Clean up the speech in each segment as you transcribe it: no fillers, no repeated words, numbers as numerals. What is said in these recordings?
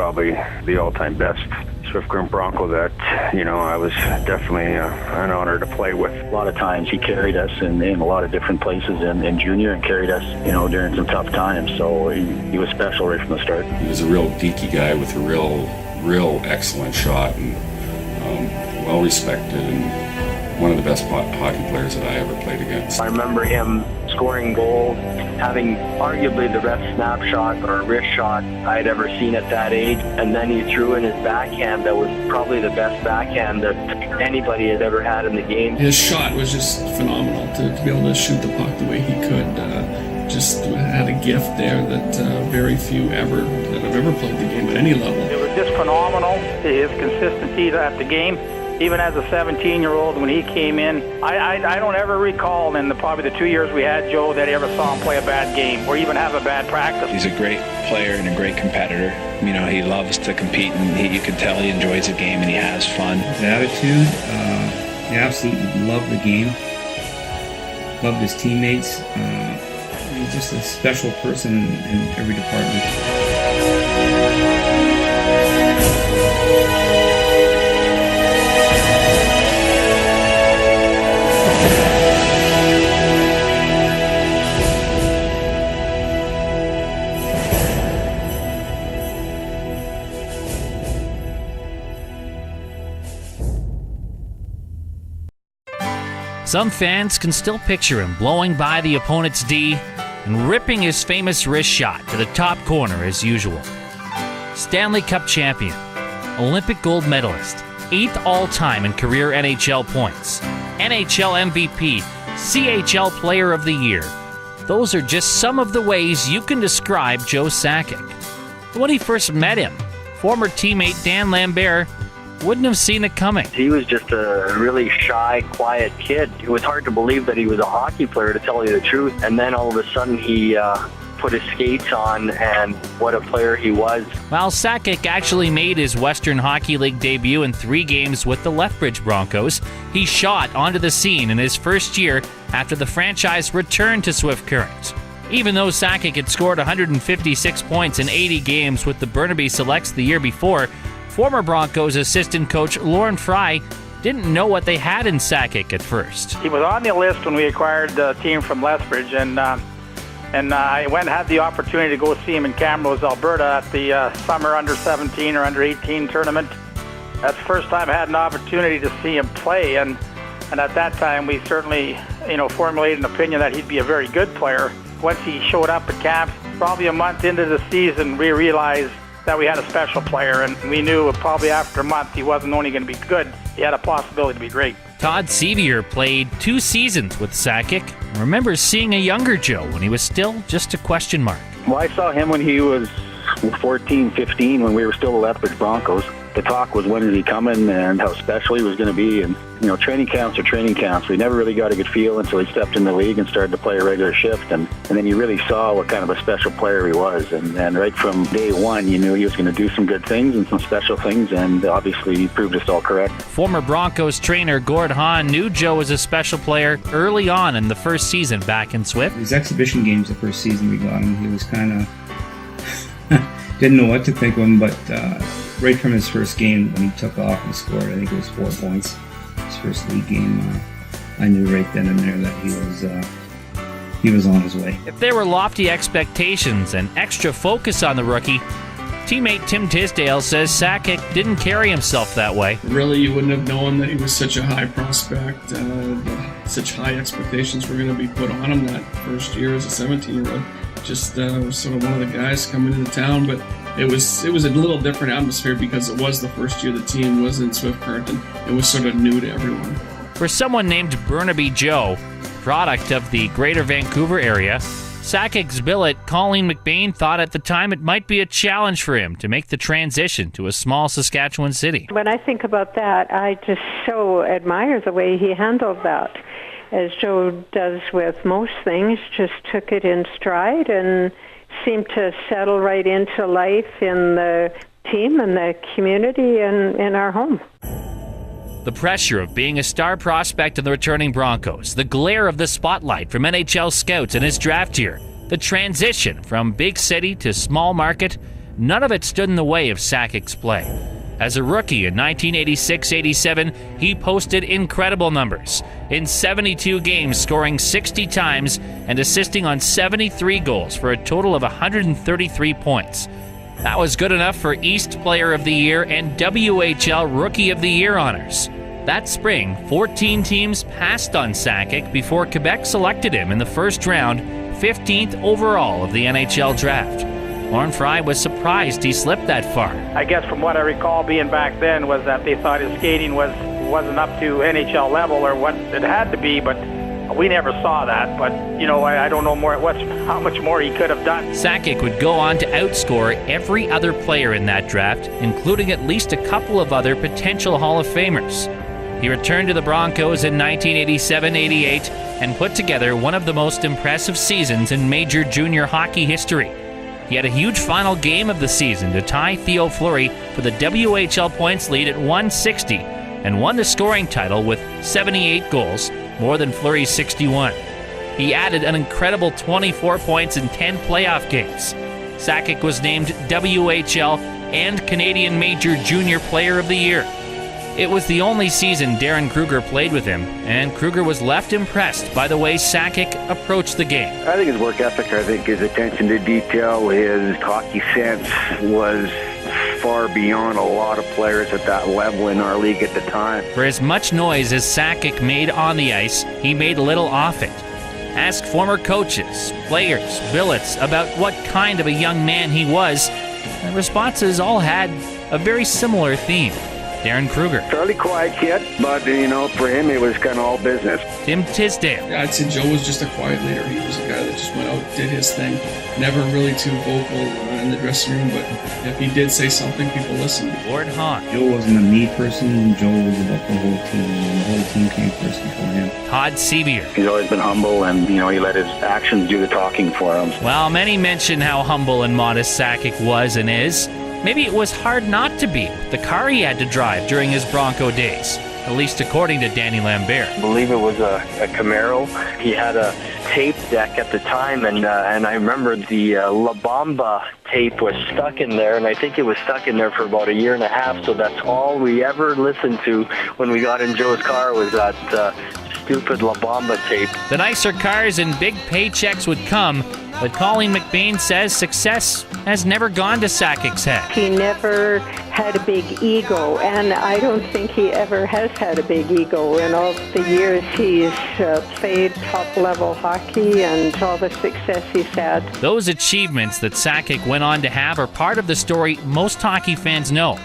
probably the all-time best Swift Current Bronco that, I was definitely an honor to play with. A lot of times he carried us in a lot of different places in junior and carried us, during some tough times. So he was special right from the start. He was a real geeky guy with a real excellent shot and well respected and one of the best hockey players that I ever played against. I remember him scoring goals, having arguably the best snapshot or wrist shot I'd ever seen at that age, and then he threw in his backhand that was probably the best backhand that anybody had ever had in the game. His shot was just phenomenal to be able to shoot the puck the way he could. Just had a gift there that very few that have ever played the game at any level. It was just phenomenal, his consistency at the game. Even as a 17-year-old, when he came in, I don't ever recall in probably the 2 years we had Joe that I ever saw him play a bad game or even have a bad practice. He's a great player and a great competitor. He loves to compete, and you can tell he enjoys the game and he has fun. His attitude, he absolutely loved the game, loved his teammates. He's just a special person in every department. Some fans can still picture him blowing by the opponent's D and ripping his famous wrist shot to the top corner as usual. Stanley Cup champion, Olympic gold medalist, 8th all-time in career NHL points, NHL MVP, CHL Player of the Year. Those are just some of the ways you can describe Joe Sakic. When he first met him, former teammate Dan Lambert wouldn't have seen it coming. He was just a really shy, quiet kid. It was hard to believe that he was a hockey player, to tell you the truth. And then all of a sudden he put his skates on, and what a player he was. While Sakic actually made his Western Hockey League debut in 3 games with the Lethbridge Broncos, he shot onto the scene in his first year after the franchise returned to Swift Current. Even though Sakic had scored 156 points in 80 games with the Burnaby Selects the year before, former Broncos assistant coach Lauren Fry didn't know what they had in Sakic at first. He was on the list when we acquired the team from Lethbridge, and I went and had the opportunity to go see him in Camrose, Alberta at the summer under-17 or under-18 tournament. That's the first time I had an opportunity to see him play, and at that time we certainly formulated an opinion that he'd be a very good player. Once he showed up at camp, probably a month into the season, we realized that we had a special player, and we knew probably after a month he wasn't only going to be good, he had a possibility to be great. Todd Sevier played 2 seasons with Sakic and remembers seeing a younger Joe when he was still just a question mark. Well, I saw him when he was 14, 15, when we were still the Lethbridge Broncos. The talk was when is he coming and how special he was going to be. And, training camps are training camps. We never really got a good feel until he stepped in the league and started to play a regular shift. And then you really saw what kind of a special player he was. And right from day one, you knew he was going to do some good things and some special things. And obviously, he proved us all correct. Former Broncos trainer Gord Hahn knew Joe was a special player early on in the first season back in Swift. His exhibition games the first season we got him, he was kind of didn't know what to think of him, but right from his first game when he took off and scored, I think it was 4 points, his first league game, I knew right then and there that he was on his way. If there were lofty expectations and extra focus on the rookie, teammate Tim Tisdale says Sakic didn't carry himself that way. Really, you wouldn't have known that he was such a high prospect, such high expectations were going to be put on him that first year as a 17-year-old. Just was sort of one of the guys coming into town, but it was a little different atmosphere because it was the first year the team was in Swift Current, and it was sort of new to everyone. For someone named Burnaby Joe, product of the Greater Vancouver area, Sakic's billet Colleen McBain thought at the time it might be a challenge for him to make the transition to a small Saskatchewan city. When I think about that, I just so admire the way he handled that. As Joe does with most things, just took it in stride and seemed to settle right into life in the team and the community and in our home. The pressure of being a star prospect in the returning Broncos, the glare of the spotlight from NHL scouts in his draft year, the transition from big city to small market, none of it stood in the way of Sakic's play. As a rookie in 1986-87, he posted incredible numbers. In 72 games, scoring 60 times and assisting on 73 goals for a total of 133 points. That was good enough for East Player of the Year and WHL Rookie of the Year honors. That spring, 14 teams passed on Sakic before Quebec selected him in the first round, 15th overall of the NHL draft. Lauren Fry was surprised he slipped that far. I guess from what I recall being back then was that they thought his skating wasn't up to NHL level or what it had to be, but we never saw that. But, I don't know how much more he could have done. Sakic would go on to outscore every other player in that draft, including at least a couple of other potential Hall of Famers. He returned to the Broncos in 1987-88 and put together one of the most impressive seasons in major junior hockey history. He had a huge final game of the season to tie Theo Fleury for the WHL points lead at 160 and won the scoring title with 78 goals, more than Fleury's 61. He added an incredible 24 points in 10 playoff games. Sakic was named WHL and Canadian Major Junior Player of the Year. It was the only season Darren Kruger played with him, and Kruger was left impressed by the way Sakic approached the game. I think his work ethic, I think his attention to detail, his hockey sense was far beyond a lot of players at that level in our league at the time. For as much noise as Sakic made on the ice, he made little off it. Ask former coaches, players, billets about what kind of a young man he was, and the responses all had a very similar theme. Darren Kruger. Fairly quiet kid, but, for him it was kind of all business. Tim Tisdale. Yeah, I'd say Joe was just a quiet leader. He was a guy that just went out, did his thing. Never really too vocal in the dressing room, but if he did say something, people listened. Gord Hahn. Joe wasn't a me person. Joe was about the whole team, and the whole team came first before him. Todd Sevier. He's always been humble, and, he let his actions do the talking for him. While many mention how humble and modest Sakic was and is, maybe it was hard not to be with the car he had to drive during his Bronco days, at least according to Danny Lambert. I believe it was a Camaro. He had a tape deck at the time, and I remember the La Bamba tape was stuck in there, and I think it was stuck in there for about a year and a half, so that's all we ever listened to when we got in Joe's car was that stupid La Bamba tape. The nicer cars and big paychecks would come, but Colleen McBain says success has never gone to Sakic's head. He never had a big ego, and I don't think he ever has had a big ego. In all the years he's played top-level hockey and all the success he's had. Those achievements that Sakic went on to have are part of the story most hockey fans know.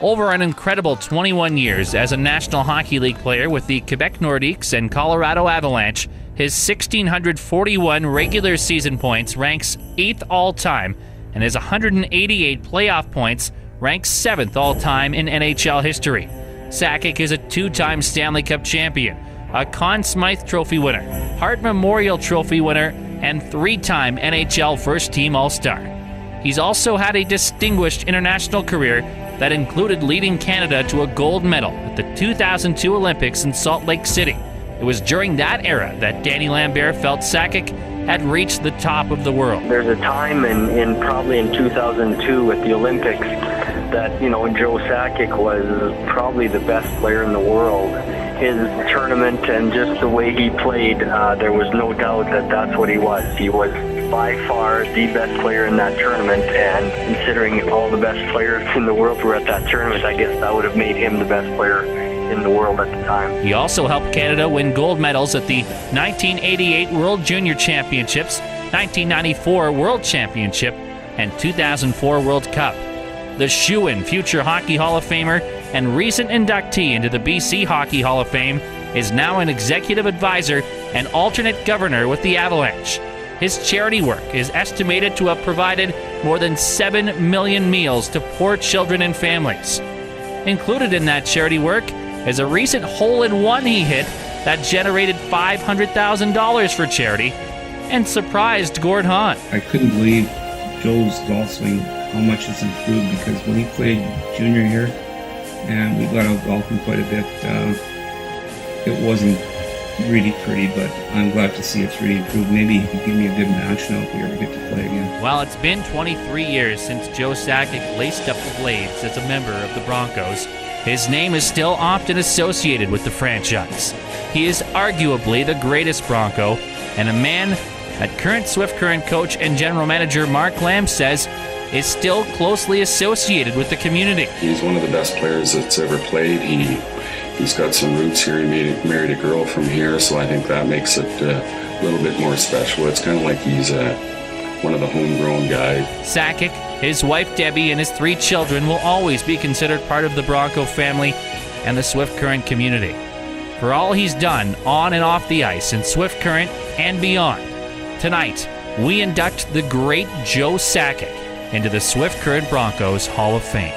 Over an incredible 21 years as a National Hockey League player with the Quebec Nordiques and Colorado Avalanche, his 1,641 regular season points ranks 8th all-time, and his 188 playoff points ranks 7th all-time in NHL history. Sakic is a 2-time Stanley Cup champion, a Conn Smythe Trophy winner, Hart Memorial Trophy winner, and 3-time NHL First-Team All-Star. He's also had a distinguished international career that included leading Canada to a gold medal at the 2002 Olympics in Salt Lake City. It was during that era that Danny Lambert felt Sakic had reached the top of the world. There's a time in probably in 2002 at the Olympics that, Joe Sakic was probably the best player in the world. His tournament and just the way he played, there was no doubt that that's what he was. He was by far the best player in that tournament, and considering all the best players in the world were at that tournament, I guess that would have made him the best player in the world at the time. He also helped Canada win gold medals at the 1988 World Junior Championships, 1994 World Championship, and 2004 World Cup. The shoo-in future Hockey Hall of Famer and recent inductee into the BC Hockey Hall of Fame is now an executive advisor and alternate governor with the Avalanche. His charity work is estimated to have provided more than 7 million meals to poor children and families. Included in that charity work is a recent hole-in-one he hit that generated $500,000 for charity and surprised Gord Hahn. I couldn't believe Joe's golf swing, how much it's improved, because when he played junior here, and we got out golfing quite a bit, it wasn't really pretty, but I'm glad to see it's really improved. Maybe he can give me a good match now if we ever get to play again. Well, it's been 23 years since Joe Sakic laced up the blades as a member of the Broncos. His name is still often associated with the franchise. He is arguably the greatest Bronco, and a man that current Swift Current coach and general manager Mark Lamb says is still closely associated with the community. He's one of the best players that's ever played. He's got some roots here. He married a girl from here, so I think that makes it a little bit more special. It's kind of like he's one of the homegrown guys. Sakic, his wife Debbie, and his 3 children will always be considered part of the Bronco family and the Swift Current community. For all he's done on and off the ice in Swift Current and beyond, tonight we induct the great Joe Sakic into the Swift Current Broncos Hall of Fame.